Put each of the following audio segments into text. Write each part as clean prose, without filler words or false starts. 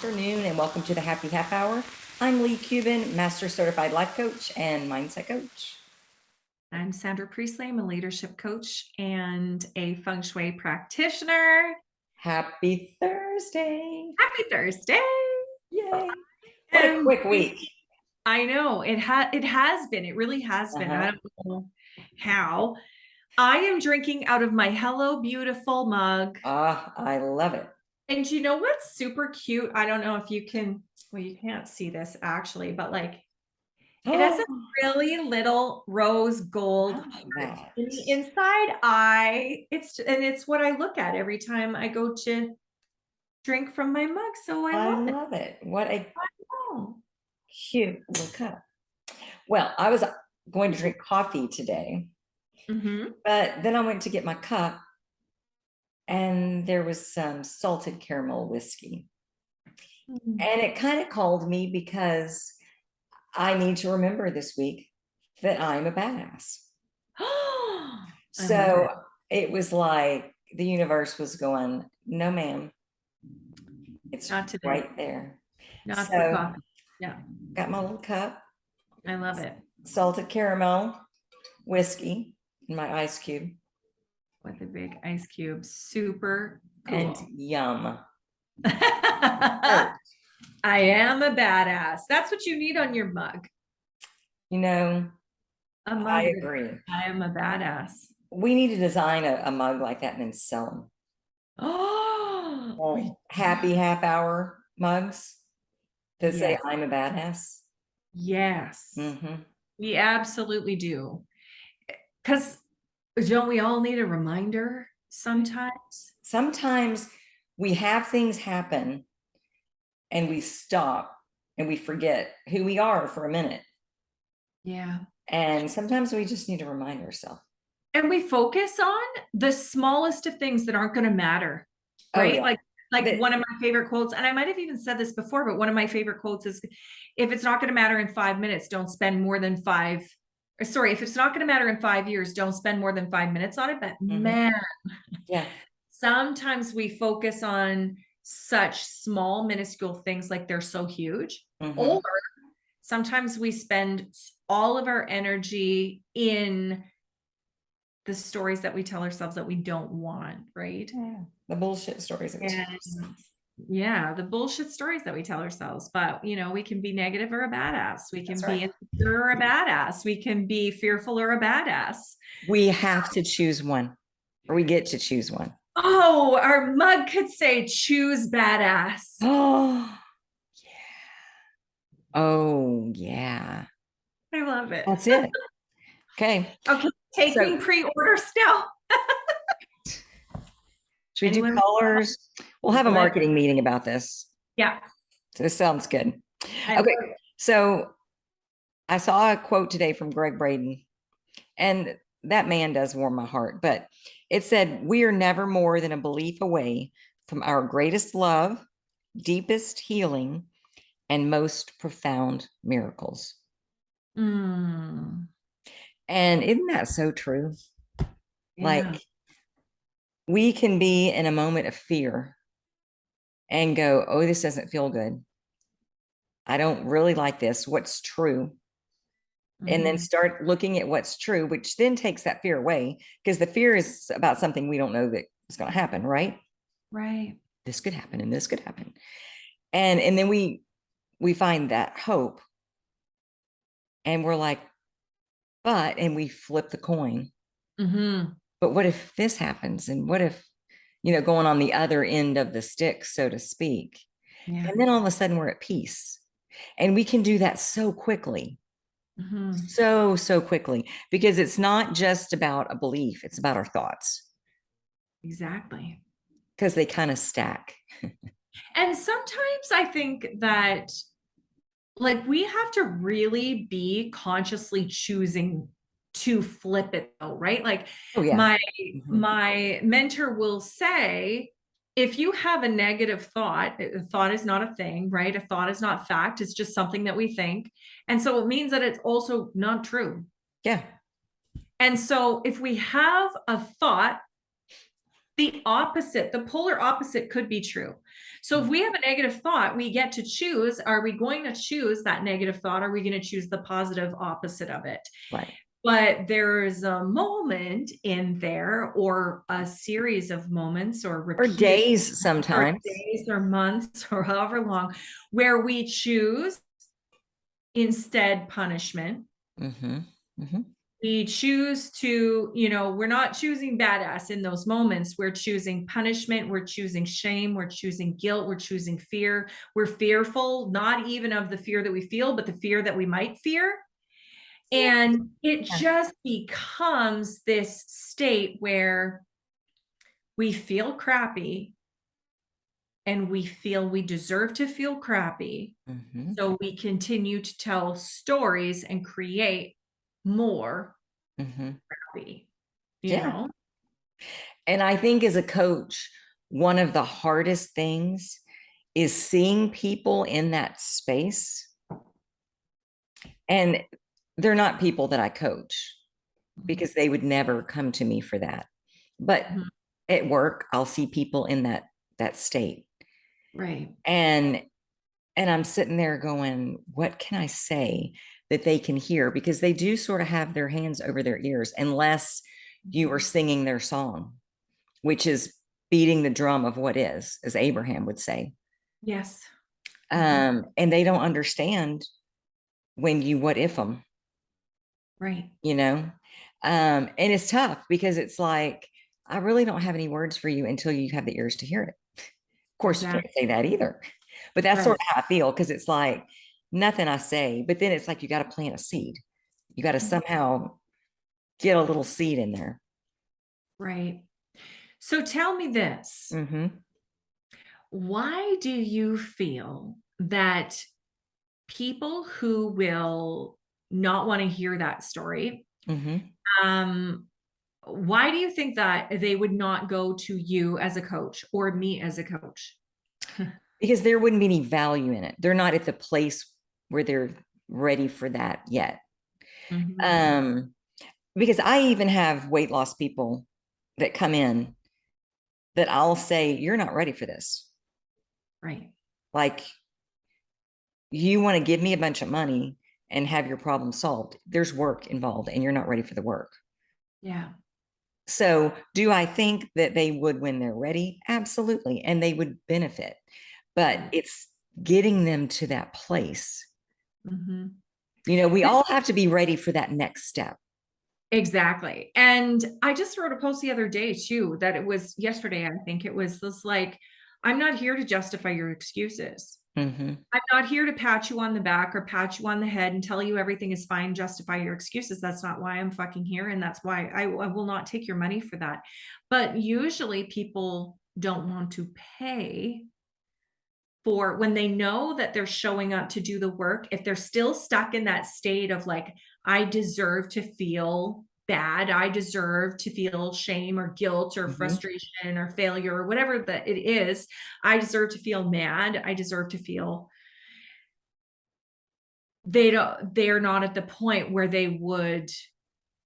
afternoon and welcome to the Happy Half Hour. I'm Leigh Kubin, Master Certified Life Coach and Mindset Coach. I'm Sandra Priestley. I'm a leadership coach and a feng shui practitioner. Happy Thursday. Happy Thursday. Yay. What a quick week. I know it has been. It really has been. I don't know how. I am drinking out of my Hello Beautiful mug. I love it. And you know what's super cute? I don't know if you can, well, you can't see this actually, but like it has a really little rose gold heart in the inside eye. It's what I look at every time I go to drink from my mug. So I love it. What a cute little cup. Well, I was going to drink coffee today, but then I went to get my cup and there was some salted caramel whiskey. And it kind of called me because I need to remember this week that I'm a badass. So it was like the universe was going, no, ma'am. It's not today. Right there. Not for coffee. Yeah. Got my little cup. I love it. Salted caramel whiskey in my ice cube. With a big ice cube. Super cool. And yum. I am a badass. That's what you need on your mug. You know, I agree. I am a badass. We need to design a mug like that and then sell them. Oh, happy half hour mugs that say I'm a badass. Yes. We absolutely do. Because don't we all need a reminder sometimes? Sometimes we have things happen and we stop and we forget who we are for a minute. Yeah. And sometimes we just need to remind ourselves. And we focus on the smallest of things that aren't going to matter, right? Oh, yeah. Like one of my favorite quotes, and I might have even said this before, but one of my favorite quotes is, if it's not going to matter in 5 minutes, don't spend more than if it's not going to matter in 5 years, don't spend more than 5 minutes on it. But man, yeah, sometimes we focus on such small, minuscule things like they're so huge. Or sometimes we spend all of our energy in the stories that we tell ourselves that we don't want, right? Yeah. The bullshit stories. Yeah, the bullshit stories that we tell ourselves. But, you know, we can be negative or a badass. We can be insecure or a badass. We can be fearful or a badass. We have to choose one, or we get to choose one. Oh, our mug could say choose badass. Oh, yeah. Oh, yeah. I love it. That's it. Okay. Okay. Taking pre-order still. Should we do colors? We'll have a marketing meeting about this. Yeah. So this sounds good. Okay. So I saw a quote today from Greg Braden, and that man does warm my heart, but it said, "We are never more than a belief away from our greatest love, deepest healing, and most profound miracles." And isn't that so true? Yeah. Like, we can be in a moment of fear and go, oh, this doesn't feel good. I don't really like this. What's true? And then start looking at what's true, which then takes that fear away, because the fear is about something we don't know that is going to happen, right? Right. This could happen and this could happen. And then we find that hope. And we're like, and we flip the coin. But what if this happens? And what if, you know, going on the other end of the stick, so to speak. Yeah. And then all of a sudden we're at peace. And we can do that so quickly. So quickly, because it's not just about a belief. It's about our thoughts. Exactly. Because they kind of stack. And sometimes I think that, like, we have to really be consciously choosing to flip it though, right? Like, my mentor will say, if you have a negative thought, a thought is not a thing, right? A thought is not fact. It's just something that we think. And so it means that it's also not true. Yeah. And so if we have a thought, the opposite, the polar opposite could be true. So if we have a negative thought, we get to choose, are we going to choose that negative thought? Are we going to choose the positive opposite of it? Right. But there's a moment in there, or a series of moments, or repeated days sometimes, or days or months or however long, where we choose instead punishment. Mm-hmm. Mm-hmm. We choose to, we're not choosing badass in those moments. We're choosing punishment. We're choosing shame. We're choosing guilt. We're choosing fear. We're fearful, not even of the fear that we feel, but the fear that we might fear. And it just becomes this state where we feel crappy and we feel we deserve to feel crappy. Mm-hmm. So we continue to tell stories and create more crappy, you know? And I think as a coach, one of the hardest things is seeing people in that space. And they're not people that I coach because they would never come to me for that. But at work, I'll see people in that state. Right. And I'm sitting there going, what can I say that they can hear? Because they do sort of have their hands over their ears, unless you are singing their song, which is beating the drum of what is, as Abraham would say. Yes. And they don't understand when you what if them. Right. And it's tough because it's like, I really don't have any words for you until you have the ears to hear it. Of course, you can't say that either, but that's sort of how I feel, because it's like nothing I say, but then it's like you got to plant a seed. You got to somehow get a little seed in there. Right. So tell me this. Why do you feel that people who will not want to hear that story, why do you think that they would not go to you as a coach or me as a coach? Because there wouldn't be any value in it. They're not at the place where they're ready for that yet. Because I even have weight loss people that come in that I'll say, you're not ready for this. Right. Like, you want to give me a bunch of money and have your problem solved. There's work involved and you're not ready for the work. Yeah. So do I think that they would when they're ready? Absolutely. And they would benefit, but it's getting them to that place. We all have to be ready for that next step. Exactly. And I just wrote a post the other day too, that it was yesterday. I think it was this, like, I'm not here to justify your excuses. I'm not here to pat you on the back or pat you on the head and tell you everything is fine, justify your excuses. That's not why I'm fucking here. And that's why I will not take your money for that. But usually people don't want to pay for, when they know that they're showing up to do the work, if they're still stuck in that state of like, I deserve to feel bad, I deserve to feel shame or guilt or frustration or failure or whatever that it is, I deserve to feel mad, I deserve to feel, they're not at the point where they would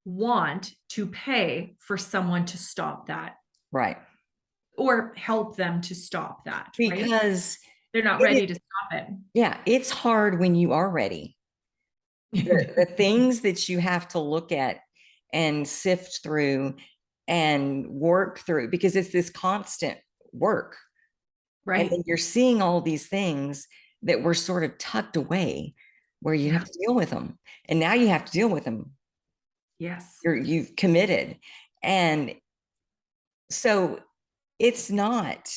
want to pay for someone to stop that. Right. Or help them to stop that. Because they're not ready to stop it. Yeah. It's hard when you are ready. The things that you have to look at and sift through and work through, because it's this constant work. Right. And you're seeing all these things that were sort of tucked away where you have to deal with them. And now you have to deal with them. Yes. You've committed. And so it's not,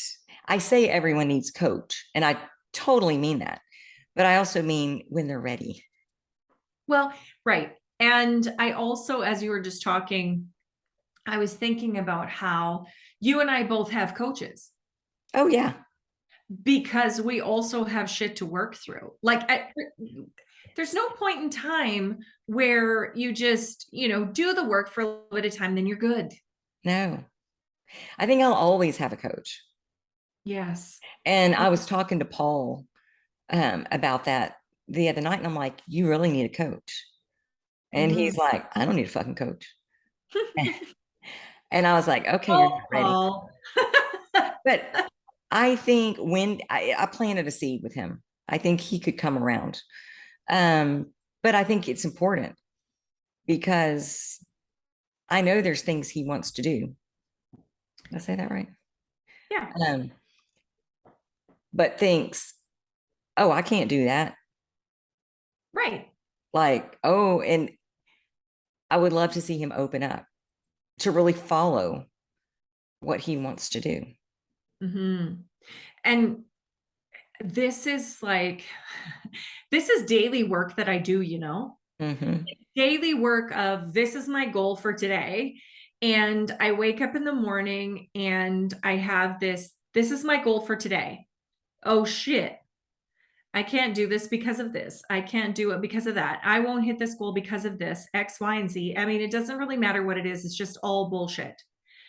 I say everyone needs a coach, and I totally mean that, but I also mean when they're ready. Well, right. And I also, as you were just talking, I was thinking about how you and I both have coaches. Oh, yeah. Because we also have shit to work through. Like, there's no point in time where you just, do the work for a little bit of time, then you're good. No, I think I'll always have a coach. Yes. And I was talking to Paul about that the other night, and I'm like, you really need a coach. And he's like, I don't need a fucking coach. And I was like, okay, you're not ready. Oh. But I think when I planted a seed with him, I think he could come around. But I think it's important because I know there's things he wants to do. Did I say that right? Yeah. But thinks, oh, I can't do that. Right. Like, oh, and I would love to see him open up to really follow what he wants to do. Mm-hmm. And this is like, this is daily work that I do, you know, daily work of this is my goal for today. And I wake up in the morning and I have this is my goal for today. Oh shit. I can't do this because of this. I can't do it because of that. I won't hit this goal because of this, X, Y, and Z. I mean, it doesn't really matter what it is. It's just all bullshit.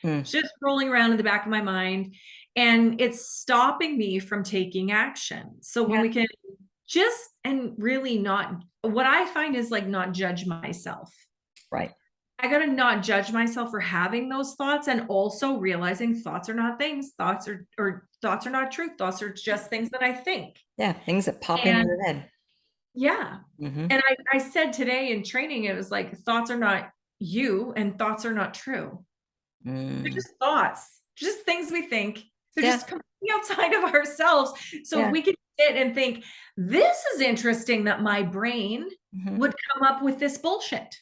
It's just rolling around in the back of my mind. And it's stopping me from taking action. So when we can just and really not, what I find is like not judge myself. Right. I got to not judge myself for having those thoughts and also realizing thoughts are not things. Thoughts are not truth. Thoughts are just things that I think. Yeah. Things that pop into your head. Yeah. And I said today in training, it was like thoughts are not you and thoughts are not true. They're just thoughts, just things we think. They're just completely outside of ourselves. So if we can sit and think, this is interesting that my brain would come up with this bullshit.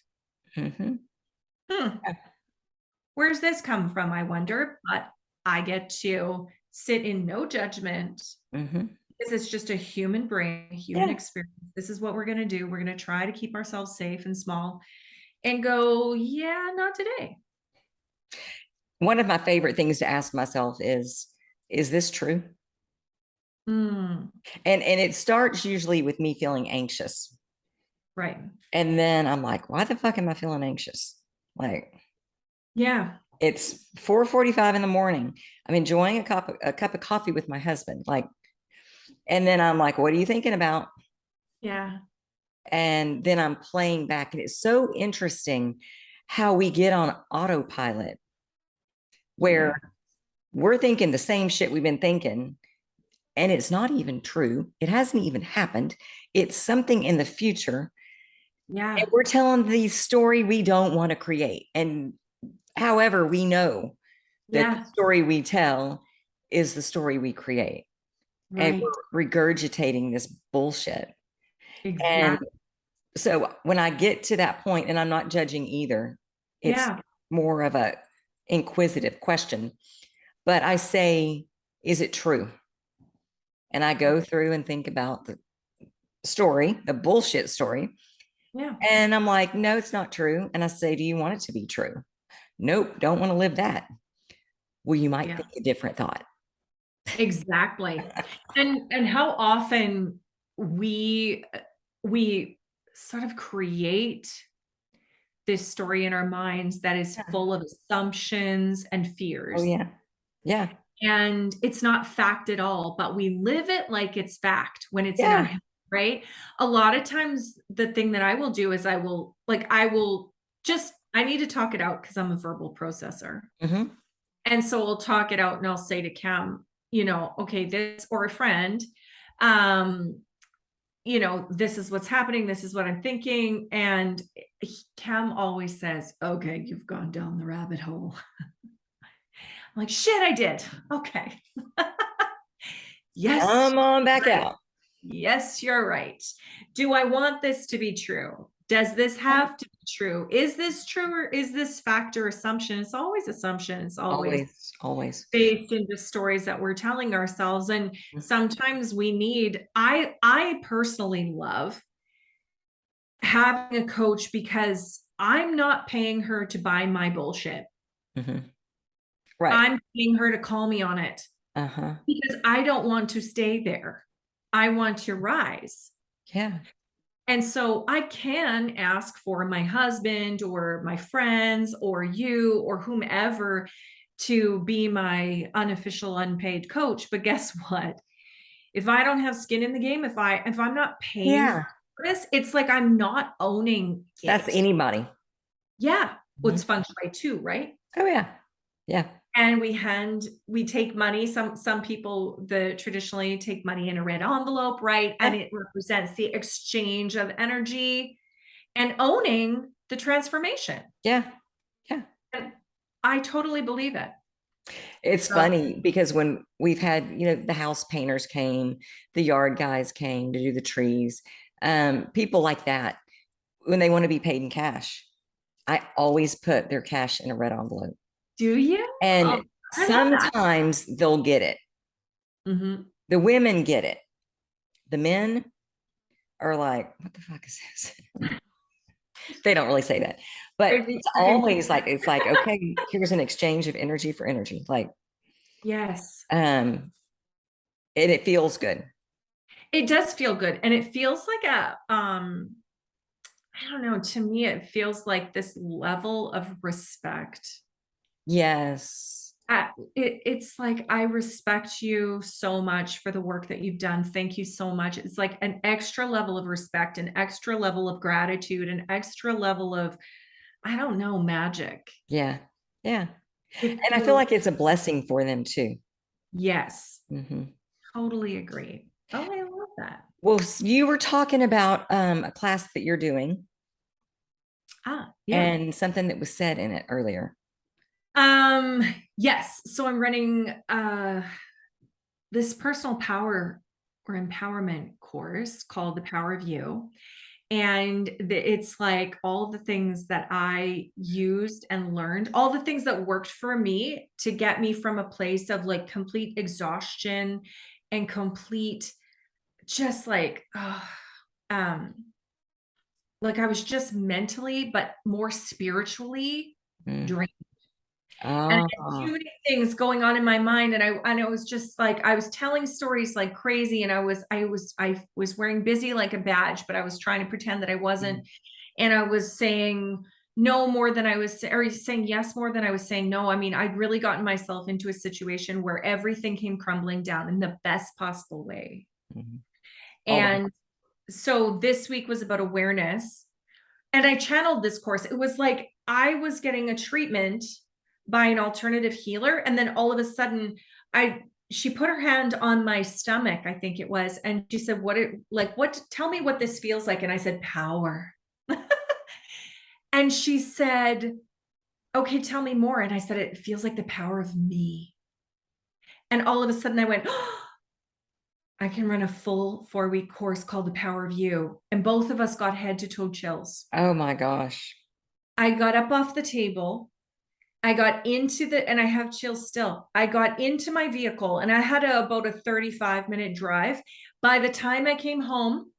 Where's this come from, I wonder? But I get to sit in no judgment because it's just a human brain, human experience. This is what we're going to do. We're going to try to keep ourselves safe and small and go, yeah, not today. One of my favorite things to ask myself is this true? And it starts usually with me feeling anxious. Right. And then I'm like, why the fuck am I feeling anxious? Like, yeah, it's 4:45 in the morning. I'm enjoying a cup of coffee with my husband. Like, and then I'm like, what are you thinking about? Yeah. And then I'm playing back. And it's so interesting how we get on autopilot where we're thinking the same shit we've been thinking. And it's not even true. It hasn't even happened. It's something in the future. Yeah. And we're telling the story we don't want to create. And however, we know that the story we tell is the story we create. Right. And we're regurgitating this bullshit. Exactly. And so when I get to that point, and I'm not judging either, it's more of a inquisitive question. But I say, is it true? And I go through and think about the story, the bullshit story. Yeah. And I'm like, no, it's not true. And I say, do you want it to be true? Nope, don't want to live that. Well, you might think a different thought. Exactly. and how often we sort of create this story in our minds that is full of assumptions and fears. Oh yeah. Yeah. And it's not fact at all, but we live it like it's fact when it's in our head, right? A lot of times the thing that I will do is I need to talk it out because I'm a verbal processor. And so I'll talk it out and I'll say to Cam, okay, this, or a friend, this is what's happening. This is what I'm thinking. And Cam always says, okay, you've gone down the rabbit hole. I'm like, shit, I did. Okay. Yes. Come on back out. Yes, you're right. Do I want this to be true? Does this have to be true? Is this true or is this fact or assumption? It's always assumption. It's always based in the stories that we're telling ourselves. And sometimes we need, I personally love having a coach because I'm not paying her to buy my bullshit. Right. I'm paying her to call me on it because I don't want to stay there. I want to rise. Yeah. And so I can ask for my husband or my friends or you or whomever to be my unofficial unpaid coach. But guess what? If I don't have skin in the game, if I'm not paying for this, it's like I'm not owning it. That's anybody. Yeah. Well, it's feng shui too, right? Oh yeah. Yeah. And we take money. Some people traditionally take money in a red envelope, right? And it represents the exchange of energy and owning the transformation. Yeah. Yeah. And I totally believe it. It's funny because when we've had, the house painters came, the yard guys came to do the trees, people like that, when they want to be paid in cash, I always put their cash in a red envelope. Do you? And sometimes they'll get it. Mm-hmm. The women get it. The men are like, what the fuck is this? They don't really say that, but it's always like, okay, here's an exchange of energy for energy. Like, yes. And it feels good. It does feel good. And it feels like I don't know, to me, it feels like this level of respect. Yes. It's like, I respect you so much for the work that you've done. Thank you so much. It's like an extra level of respect, an extra level of gratitude, an extra level of, I don't know, magic. Yeah. Yeah. And I feel like it's a blessing for them too. Yes. Mm-hmm. Totally agree. Oh, I love that. Well, you were talking about a class that you're doing. Yeah. And something that was said in it earlier. Yes. So I'm running this personal power or empowerment course called The Power of You. And it's like all the things that I used and learned, all the things that worked for me to get me from a place of like complete exhaustion and complete, just like I was just mentally, but more spiritually drained. And I had too many things going on in my mind. And it was just like, I was telling stories like crazy. And I was wearing busy like a badge, but I was trying to pretend that I wasn't. And I was saying no more than I was, or saying yes more than I was saying no. I mean, I'd really gotten myself into a situation where everything came crumbling down in the best possible way. Mm-hmm. And so this week was about awareness. And I channeled this course. It was like I was getting a treatment by an alternative healer. And then all of a sudden she put her hand on my stomach, I think it was. And she said, tell me what this feels like. And I said, power. And she said, okay, tell me more. And I said, it feels like the power of me. And all of a sudden I went, oh, I can run a full 4-week course called The Power of You. And both of us got head to toe chills. Oh my gosh. I got up off the table. I got into and I have chills still. I got into my vehicle and I had about a 35-minute drive. By the time I came home,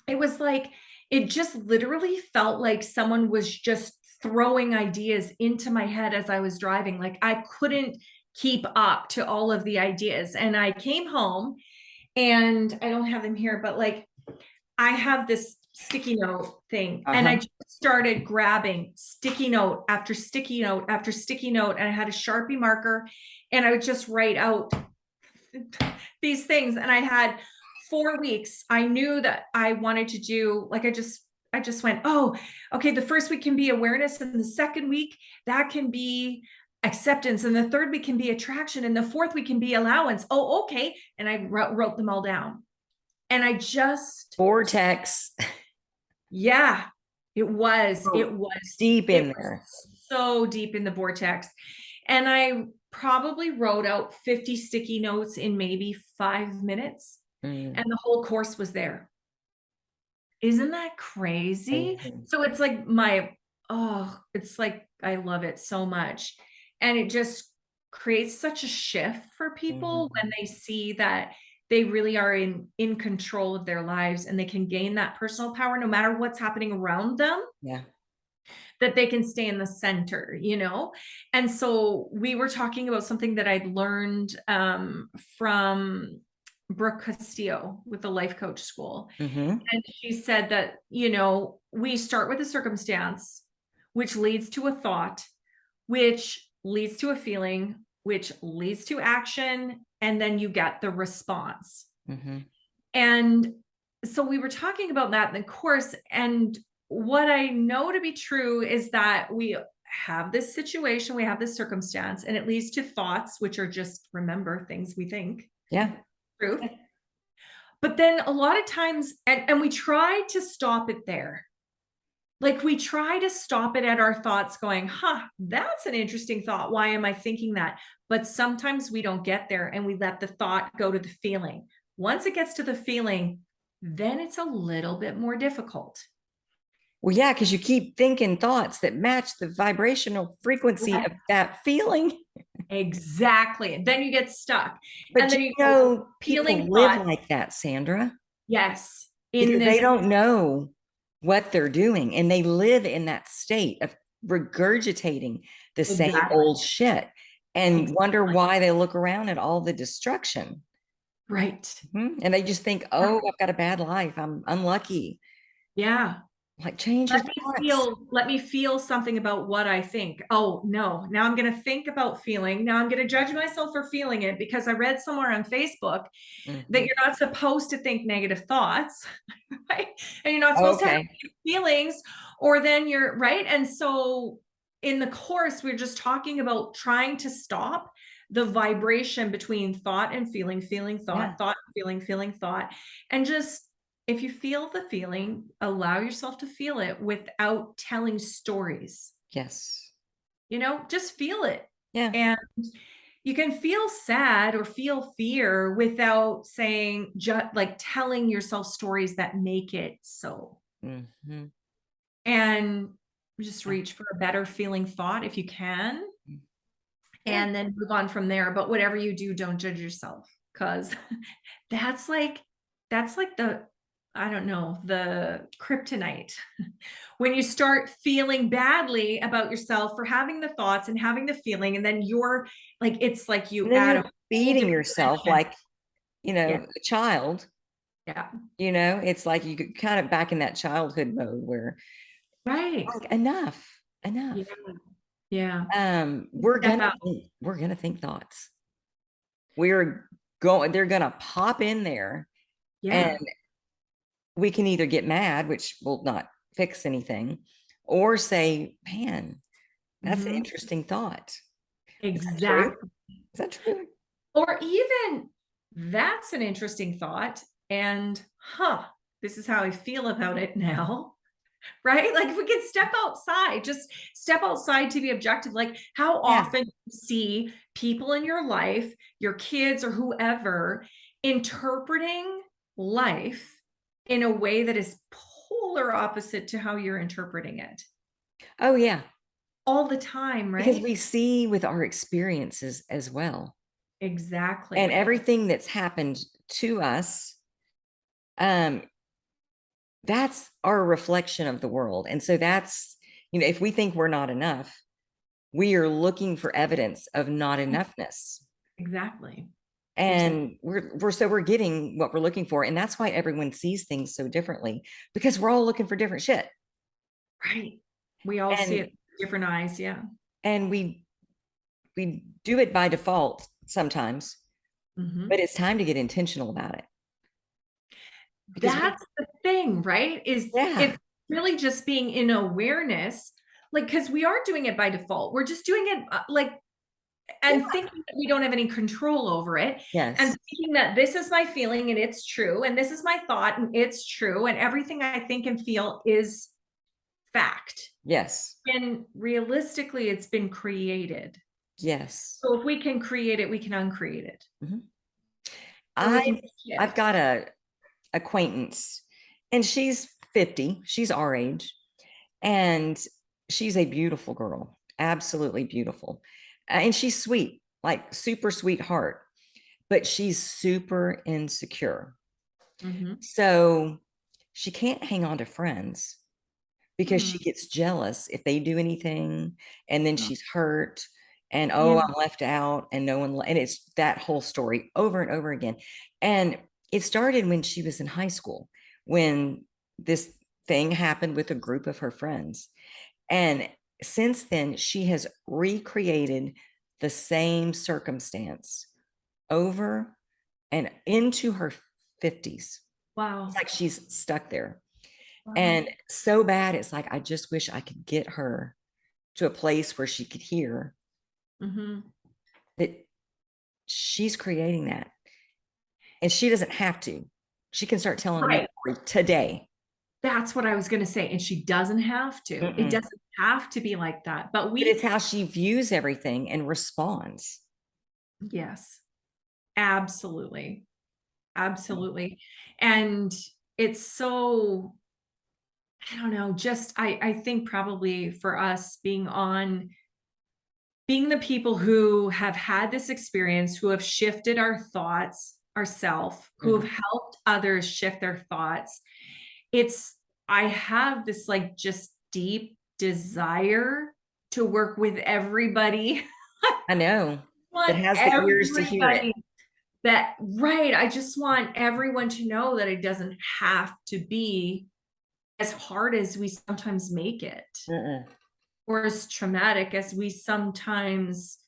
it was like, it just literally felt like someone was just throwing ideas into my head as I was driving. Like I couldn't keep up to all of the ideas. And I came home and I don't have them here, but like I have this sticky note thing. And I just started grabbing sticky note after sticky note after sticky note. And I had a Sharpie marker and I would just write out these things. And I had 4 weeks. I knew that I wanted to do, like, I just went, oh, okay. The first week can be awareness. And the second week that can be acceptance. And the third week can be attraction. And the fourth week can be allowance. Oh, okay. And I wrote them all down. And I just vortex. Yeah, it was deep in there. So deep in the vortex. And I probably wrote out 50 sticky notes in maybe 5 minutes. And the whole course was there. Isn't that crazy? So it's like it's like, I love it so much. And it just creates such a shift for people when they see that they really are in control of their lives and they can gain that personal power no matter what's happening around them. Yeah. That they can stay in the center, And so we were talking about something that I'd learned from Brooke Castillo with the Life Coach School. And she said that, we start with a circumstance, which leads to a thought, which leads to a feeling, which leads to action, and then you get the response. And so we were talking about that in the course. And what I know to be true is that we have this situation, we have this circumstance, and it leads to thoughts, which are just, remember, things we think. Yeah. Truth. But then a lot of times, and we try to stop it there. Like we try to stop it at our thoughts going, that's an interesting thought. Why am I thinking that? But sometimes we don't get there and we let the thought go to the feeling. Once it gets to the feeling, then it's a little bit more difficult. Well, yeah, because you keep thinking thoughts that match the vibrational frequency of that feeling. Exactly. Then you get stuck. But and then you know, people live thought, like that, Sandra. Yes. Because they don't know what they're doing. And they live in that state of regurgitating the same old shit and wonder why they look around at all the destruction. Right. And they just think, oh, I've got a bad life. I'm unlucky. Yeah. Like, change your thoughts. Let me feel something about what I think. Oh, no. Now I'm going to think about feeling. Now I'm going to judge myself for feeling it because I read somewhere on Facebook that you're not supposed to think negative thoughts, right? And you're not supposed to have feelings, or then you're right. And so in the course, we're just talking about trying to stop the vibration between thought and feeling, feeling, thought, thought, feeling, feeling, thought, and just, if you feel the feeling, allow yourself to feel it without telling stories. Yes. You know, just feel it. Yeah. And you can feel sad or feel fear without saying, just like telling yourself stories that make it so. And just reach for a better feeling thought if you can. And then move on from there. But whatever you do, don't judge yourself, because that's like the, I don't know, the kryptonite. When you start feeling badly about yourself for having the thoughts and having the feeling, and then you're like, it's like you add beating yourself dimension. like, a child. Yeah. It's like you could kind of back in that childhood mode where, right. Like, enough. Yeah. We're gonna think thoughts. They're gonna pop in there. And we can either get mad, which will not fix anything, or say, man, that's an interesting thought. Exactly. Is that true? Or even, that's an interesting thought. And this is how I feel about it now. Right? Like if we could step outside, just step outside to be objective. Like how often you see people in your life, your kids or whoever, interpreting life in a way that is polar opposite to how you're interpreting it. Oh, yeah. All the time, right? Because we see with our experiences as well. Exactly. And everything that's happened to us, that's our reflection of the world. And so that's, if we think we're not enough, we are looking for evidence of not enoughness. Exactly. And we're getting what we're looking for. And that's why everyone sees things so differently, because we're all looking for different shit. Right. We all see it with different eyes. Yeah. And we do it by default sometimes, but it's time to get intentional about it. That's the thing, right? It's really just being in awareness, like, because we are doing it by default. We're just doing it thinking that we don't have any control over it. Yes. And thinking that this is my feeling and it's true, and this is my thought and it's true, and everything I think and feel is fact. Yes. And realistically, it's been created. Yes. So if we can create it, we can uncreate it. I've got a acquaintance, and she's 50. She's our age, and she's a beautiful girl, absolutely beautiful. And she's sweet, like super sweetheart, but she's super insecure. So she can't hang on to friends because she gets jealous if they do anything, and then she's hurt, and I'm left out, and no one, and it's that whole story over and over again. And it started when she was in high school, when this thing happened with a group of her friends. And since then, she has recreated the same circumstance over and into her 50s. Wow. It's like she's stuck there. Wow. And so bad, it's like, I just wish I could get her to a place where she could hear that she's creating that. And she doesn't have to. She can start telling me today. That's what I was going to say. And she doesn't have to. It doesn't have to be like that. But it's how she views everything and responds. Yes, absolutely. Absolutely. And it's so, I don't know, just, I think probably for us being the people who have had this experience, who have shifted our thoughts ourselves, who have helped others shift their thoughts. I have this like just deep desire to work with everybody. I know. That has the ears to hear it. I just want everyone to know that it doesn't have to be as hard as we sometimes make it. Or as traumatic as we sometimes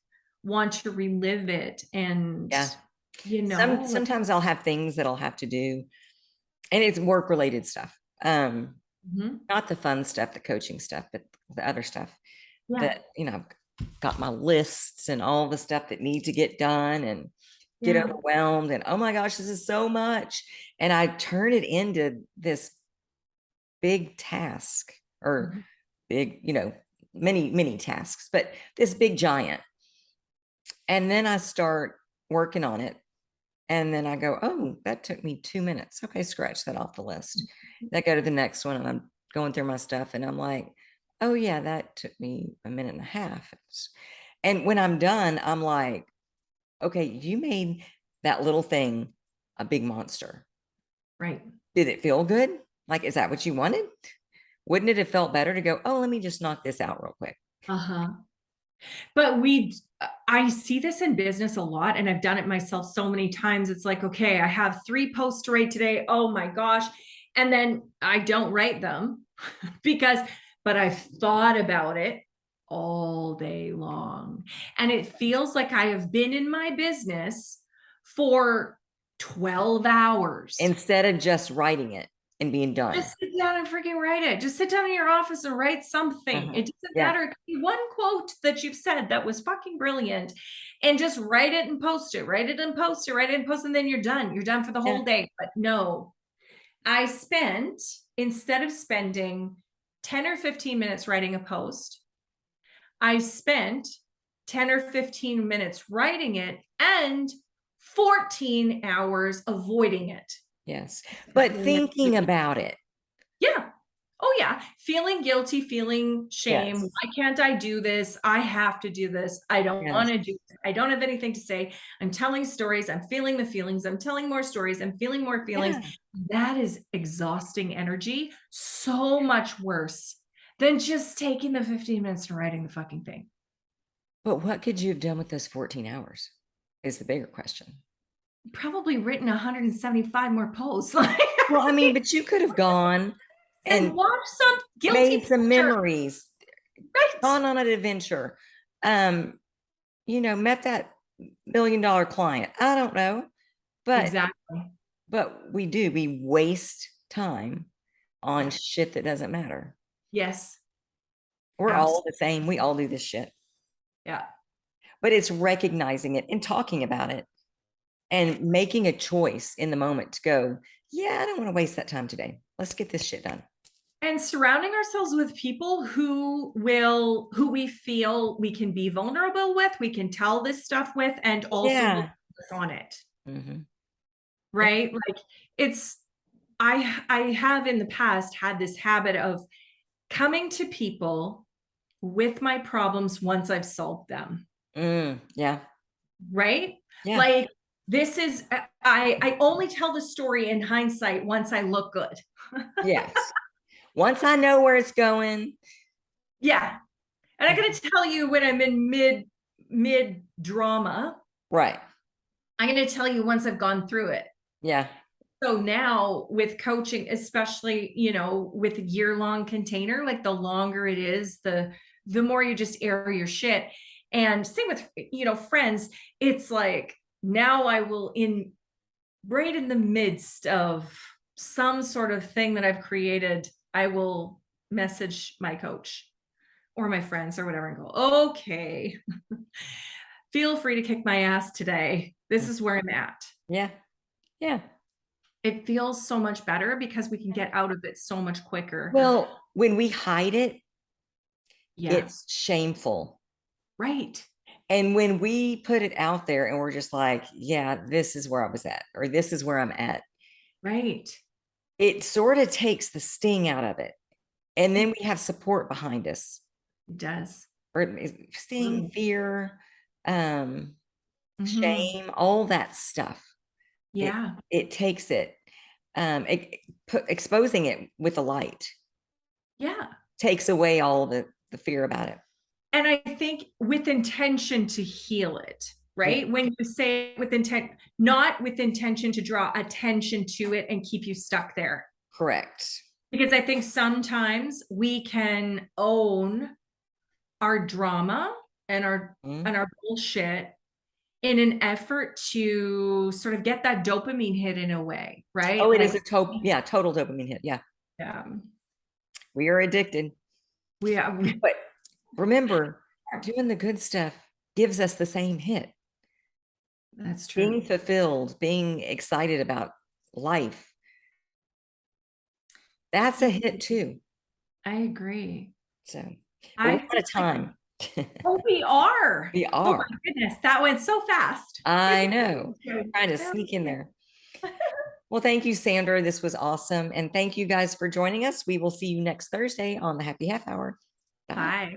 want to relive it. And sometimes I'll have things that I'll have to do, and it's work related stuff. Not the fun stuff, the coaching stuff, but the other stuff that, I've got my lists and all the stuff that need to get done and get overwhelmed. And oh my gosh, this is so much. And I turn it into this big task or big, many tasks, but this big giant. And then I start working on it. And then I go, oh, that took me 2 minutes. Okay, scratch that off the list. I go to the next one and I'm going through my stuff and I'm like, oh yeah, that took me 1.5 minutes. And when I'm done, I'm like, okay, you made that little thing a big monster. Right. Did it feel good? Like, is that what you wanted? Wouldn't it have felt better to go, oh, let me just knock this out real quick? But I see this in business a lot, and I've done it myself so many times. It's like, okay, I have 3 posts to write today. Oh my gosh. And then I don't write them but I've thought about it all day long. And it feels like I have been in my business for 12 hours. Instead of just writing it and being done. Just sit down and freaking write it. Just sit down in your office and write something. It doesn't matter. It could be one quote that you've said that was fucking brilliant, and just write it and post it, write it and post it, write it and post it, and then you're done. You're done for the whole day. But no, instead of spending 10 or 15 minutes writing a post, I spent 10 or 15 minutes writing it and 14 hours avoiding it. Yes. But thinking about it. Yeah. Oh yeah. Feeling guilty, feeling shame. Yes. Why can't I do this? I have to do this. I don't want to do this. I don't have anything to say. I'm telling stories. I'm feeling the feelings. I'm telling more stories. I'm feeling more feelings. Yeah. That is exhausting energy. So much worse than just taking the 15 minutes to writing the fucking thing. But what could you have done with those 14 hours is the bigger question. Probably written 175 more posts. Well, I mean, but you could have gone and watched some guilty made some memories, gone on an adventure, met that $1 million client. I don't know, but exactly. But we waste time on shit that doesn't matter. Yes. We're all the same. We all do this shit. Yeah. But it's recognizing it and talking about it and making a choice in the moment to go, yeah, I don't want to waste that time today. Let's get this shit done. And surrounding ourselves with people who we feel we can be vulnerable with, we can tell this stuff with, and also on it. Right? Like I have in the past had this habit of coming to people with my problems once I've solved them. Yeah. Right? Yeah. Like this is, I only tell the story in hindsight once I look good. Yes. Once I know where it's going. Yeah. And I'm going to tell you when I'm in mid drama. Right. I'm going to tell you once I've gone through it. Yeah. So now with coaching, especially, with a year-long container, like the longer it is, the more you just air your shit. And same with, friends, it's like now I will right in the midst of some sort of thing that I've created, I will message my coach or my friends or whatever and go, okay, feel free to kick my ass today. This is where I'm at. Yeah. Yeah. It feels so much better because we can get out of it so much quicker. Well, when we hide it, yeah, it's shameful. Right. And when we put it out there and we're just like, yeah, this is where I was at, or this is where I'm at. Right. It sort of takes the sting out of it. And then we have support behind us. It does. Or sting, fear, shame, all that stuff. Yeah. It takes it, exposing it with the light. Yeah. Takes away all the fear about it. And I think with intention to heal it, right? Yeah. When you say with intent, not with intention to draw attention to it and keep you stuck there. Correct. Because I think sometimes we can own our drama and our bullshit in an effort to sort of get that dopamine hit in a way, right? Oh, it is a total dopamine hit. Yeah. Yeah. We are addicted. But remember, doing the good stuff gives us the same hit. That's true. Being fulfilled, being excited about life. That's a hit too. I agree. So we're out of time. Oh, we are. We are. Oh my goodness, that went so fast. I know. Trying to sneak in there. Well, thank you, Sandra. This was awesome. And thank you guys for joining us. We will see you next Thursday on the Happy Half Hour. Bye.